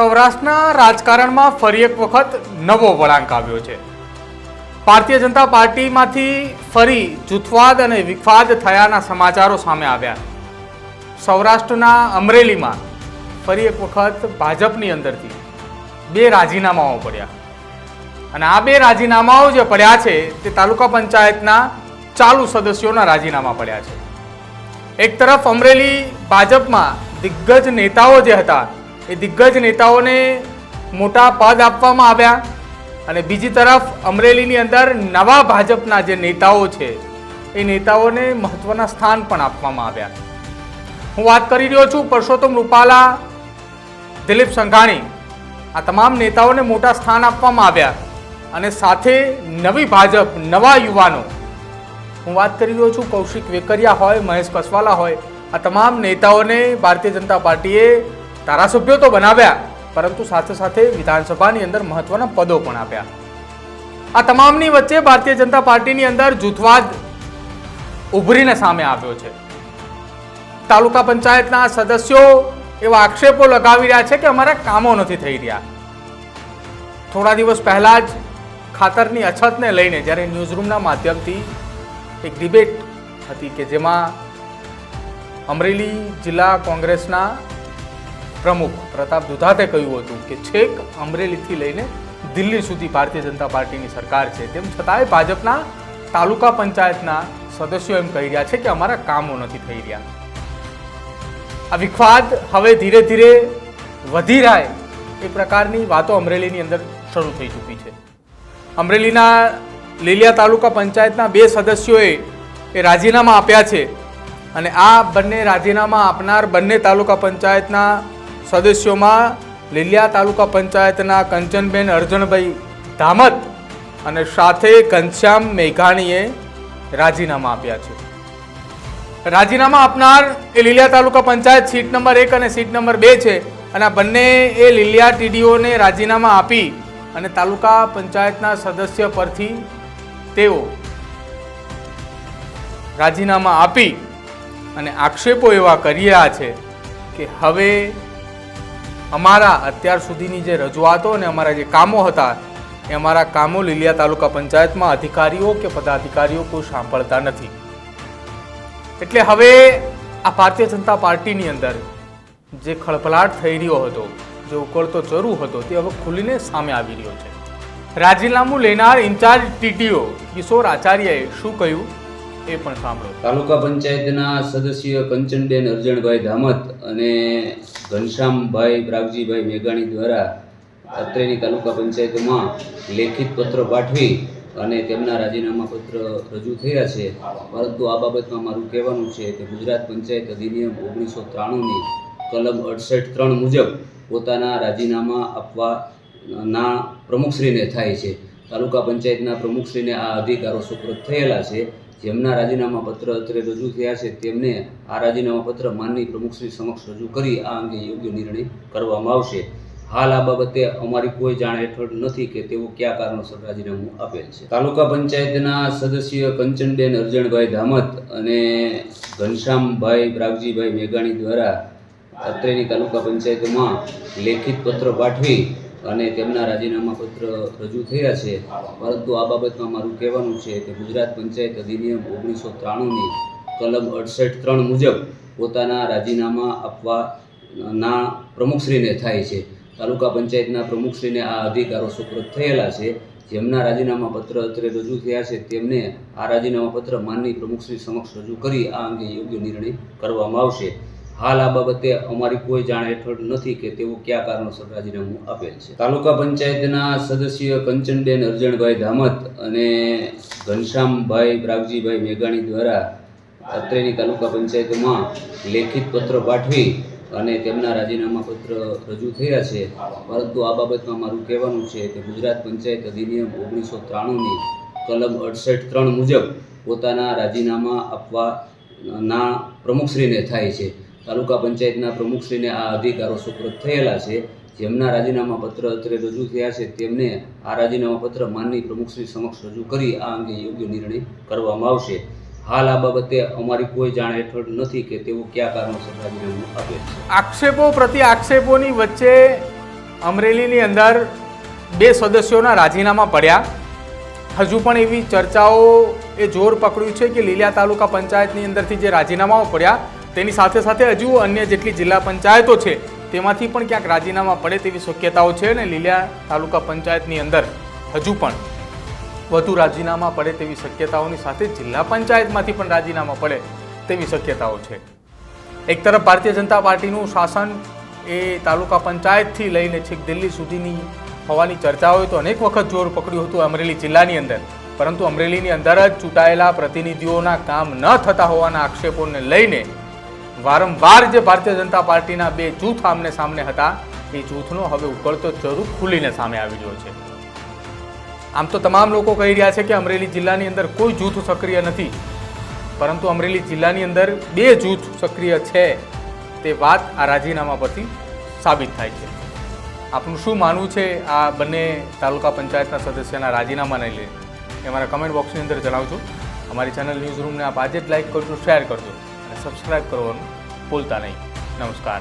સૌરાષ્ટ્રના રાજકારણમાં ફરી એક વખત નવો વળાંક આવ્યો છે। ભારતીય જનતા પાર્ટીમાંથી ફરી જૂથવાદ અને વિવાદ થયાના સમાચારો સામે આવ્યા। સૌરાષ્ટ્રના અમરેલીમાં ફરી એક વખત ભાજપની અંદરથી બે રાજીનામાઓ પડ્યા અને આ બે રાજીનામાઓ જે પડ્યા છે તે તાલુકા પંચાયતના ચાલુ સદસ્યોના રાજીનામા પડ્યા છે। એક તરફ અમરેલી ભાજપમાં દિગ્ગજ નેતાઓ જે હતા એ દિગ્ગજ નેતાઓને મોટા પદ આપવામાં આવ્યા અને બીજી તરફ અમરેલીની અંદર નવા ભાજપના જે નેતાઓ છે એ નેતાઓને મહત્વના સ્થાન પણ આપવામાં આવ્યા। હું વાત કરી રહ્યો છું પરસોત્તમ રૂપાલા, દિલીપ સંઘાણી, આ તમામ નેતાઓને મોટા સ્થાન આપવામાં આવ્યા અને સાથે નવી ભાજપ, નવા યુવાનો, હું વાત કરી રહ્યો છું કૌશિક વેકરિયા હોય, મહેશ કસવાલા હોય, આ તમામ નેતાઓને ભારતીય જનતા પાર્ટીએ ધારાસભ્યો તો બનાવ્યા પરંતુ સાથે સાથે વિધાનસભાની અંદર મહત્વના પદો પણ આપ્યા। આ તમામની વચ્ચે ભારતીય જનતા પાર્ટીની અંદર જૂથવાદ ઉભરીને સામે આવ્યો છે। તાલુકા પંચાયતના સદસ્યો એવા આક્ષેપો લગાવી રહ્યા છે કે અમારા કામો નથી થઈ રહ્યા। થોડા દિવસ પહેલા જ ખાતરની અછતને લઈને જ્યારે ન્યૂઝરૂમના માધ્યમથી એક ડિબેટ હતી કે જેમાં અમરેલી જિલ્લા કોંગ્રેસના પ્રમુખ પ્રતાપ દુધાતે કહ્યું હતું કે છેક અમરેલીથી લઈને દિલ્હી સુધી ભારતીય જનતા પાર્ટીની સરકાર છે, તેમ છતાંય ભાજપના તાલુકા પંચાયતના સદસ્યો એમ કહી રહ્યા છે કે અમારા કામો નથી થઈ રહ્યા। આ વિવાદ હવે ધીરે ધીરે વધી રહ્યા એ પ્રકારની વાતો અમરેલીની અંદર શરૂ થઈ ચૂકી છે। અમરેલીના લીલિયા તાલુકા પંચાયતના બે સદસ્યોએ એ રાજીનામા આપ્યા છે અને આ બંને રાજીનામા આપનાર બંને તાલુકા પંચાયતના સદસ્યોમાં લીલિયા તાલુકા પંચાયતના કંચનબેન અરજણભાઈ ધામત અને સાથે ઘનશ્યામ મેઘાણીએ રાજીનામા આપ્યા છે। રાજીનામા આપનાર એ લીલિયા તાલુકા પંચાયત સીટ નંબર 1 અને સીટ નંબર 2 છે અને આ બંને એ લીલિયા ટીડીઓને રાજીનામા આપી અને તાલુકા પંચાયતના સદસ્ય પરથી તેઓ રાજીનામા આપી અને આક્ષેપો એવા કરી રહ્યા છે કે હવે અમારા અત્યાર સુધીની જે રજૂઆતો અને અમારા જે કામો હતા એ અમારા કામો લીલિયા તાલુકા પંચાયતમાં અધિકારીઓ કે પદાધિકારીઓ કોઈ સાંભળતા નથી। એટલે હવે આ ભારતીય જનતા પાર્ટીની અંદર જે ખળભળાટ થઈ રહ્યો હતો, જે ઉકળતો ચરુ હતો, તે હવે ખુલીને સામે આવી રહ્યો છે। રાજીનામું લેનાર ઇન્ચાર્જ ટીટીઓ કિશોર આચાર્યએ શું કહ્યું એ પણ સાંભળો। તાલુકા પંચાયતના સદસ્ય કંચનબેન અરજણભાઈ ધામત અને ઘનશ્યામભાઈ બ્રાગજીભાઈ મેઘાણી દ્વારા અત્રેની તાલુકા પંચાયતમાં લેખિત પત્ર પાઠવી અને તેમના રાજીનામા પત્ર રજૂ થયા છે। પરંતુ આ બાબતમાં મારું કહેવાનું છે કે ગુજરાત પંચાયત અધિનિયમ 1993ની કલમ 68(3) મુજબ પોતાના રાજીનામા આપવાના પ્રમુખશ્રીને થાય છે। તાલુકા પંચાયતના પ્રમુખશ્રીને આ અધિકારો સુપ્રત થયેલા છે। જેમના રાજીનામા પત્ર અત્રે રજૂ થયા છે તેમને આ રાજીનામા પત્ર માનની પ્રમુખશ્રી સમક્ષ રજૂ કરી આ અંગે યોગ્ય નિર્ણય કરવામાં આવશે। હાલ આ બાબતે અમારી કોઈ જાણ હેઠળ નથી કે તેઓ કયા કારણોસર રાજીનામું આપેલ છે। તાલુકા પંચાયતના સદસ્ય કંચનબેન અરજણભાઈ ધામત અને ઘનશ્યામભાઈ બ્રાગજીભાઈ મેઘાણી દ્વારા અત્રેની તાલુકા પંચાયતમાં લેખિત પત્ર પાઠવી અને તેમના રાજીનામા પત્ર રજૂ થયા છે। પરંતુ આ બાબતમાં મારું કહેવાનું છે કે ગુજરાત પંચાયત અધિનિયમ 1993ની કલમ 68(3) મુજબ પોતાના રાજીનામા આપવાના પ્રમુખશ્રીને થાય છે। તાલુકા પંચાયતના પ્રમુખશ્રીને આ અધિકારો સુપ્રત થયેલા છે। જેમના રાજીનામા પત્ર અત્રે રજૂ થયા છે તેમને આ રાજીનામા પત્ર માનની પ્રમુખશ્રી સમક્ષ રજૂ કરી આ અંગે યોગ્ય નિર્ણય કરવામાં આવશે। હાલ આ બાબતે અમારી કોઈ જાણ હેઠળ નથી કે તેઓ કયા કારણોસર રાજીનામું આપેલ છે। તાલુકા પંચાયતના સદસ્ય કંચનબેન અરજણભાઈ ધામત અને ઘનશ્યામભાઈ બ્રાગજીભાઈ મેઘાણી દ્વારા અત્રેની તાલુકા પંચાયતમાં લેખિત પત્ર પાઠવી અને તેમના રાજીનામા પત્ર રજૂ થયા છે। પરંતુ આ બાબતમાં મારું કહેવાનું છે કે ગુજરાત પંચાયત અધિનિયમ 1993ની કલમ 68(3) મુજબ પોતાના રાજીનામા આપવાના પ્રમુખશ્રીને થાય છે। તાલુકા પંચાયતના પ્રમુખશ્રીને આ અધિકારો સુપ્રત થયેલા છે। જેમના રાજીનામા પત્ર અત્રે રજૂ થયા છે તેમને આ રાજીનામા પત્ર માનની પ્રમુખશ્રી સમક્ષ રજૂ કરી આ અંગે યોગ્ય નિર્ણય કરવામાં આવશે। હાલ આ બાબતે અમારી કોઈ જાણ હેઠળ નથી કે તેઓ કયા કારણોસર રાજીનામું આપે છે। આક્ષેપો પ્રતિ આક્ષેપોની વચ્ચે અમરેલીની અંદર 2 સદસ્યોના રાજીનામા પડ્યા. હજુ પણ એવી ચર્ચાઓ એ જોર પકડ્યું છે કે લીલિયા તાલુકા પંચાયતની અંદરથી જે રાજીનામાઓ પડ્યા તેની સાથે સાથે હજુ અન્ય જેટલી જિલ્લા પંચાયતો છે તેમાંથી પણ ક્યાંક રાજીનામા પડે તેવી શક્યતાઓ છે અને લીલિયા તાલુકા પંચાયતની અંદર હજુ પણ વધુ રાજીનામા પડે તેવી શક્યતાઓની સાથે જિલ્લા પંચાયતમાંથી પણ રાજીનામા પડે તેવી શક્યતાઓ છે. એક તરફ ભારતીય જનતા પાર્ટીનું શાસન એ તાલુકા પંચાયતથી લઈને છેક દિલ્હી સુધીની હોવાની ચર્ચાઓએ તો અનેક વખત જોર પકડ્યું હતું અમરેલી જિલ્લાની અંદર, પરંતુ અમરેલીની અંદર જ ચૂંટાયેલા પ્રતિનિધિઓના કામ ન થતા હોવાના આક્ષેપોને લઈને વારંવાર જે ભારતીય જનતા પાર્ટીના 2 જૂથ આમને સામને હતા એ જૂથનો હવે ઉકળતો ચરુ ખુલીને સામે આવી રહ્યો છે. આમ તો તમામ લોકો કહી રહ્યા છે કે અમરેલી જિલ્લાની અંદર કોઈ જૂથ સક્રિય નથી, પરંતુ અમરેલી જિલ્લાની અંદર 2 જૂથ સક્રિય છે તે વાત આ રાજીનામા પરથી સાબિત થાય છે. આપનું શું માનવું છે આ બંને તાલુકા પંચાયતના સદસ્યના રાજીનામાને લઈને એ અમારા કમેન્ટ બોક્સની અંદર જણાવજો. અમારી ચેનલ ન્યૂઝ રૂમને આપ આજે જ લાઇક કરજો, શેર કરજો અને સબસ્ક્રાઇબ કરવાનું ભૂલતા નહીં. નમસ્કાર.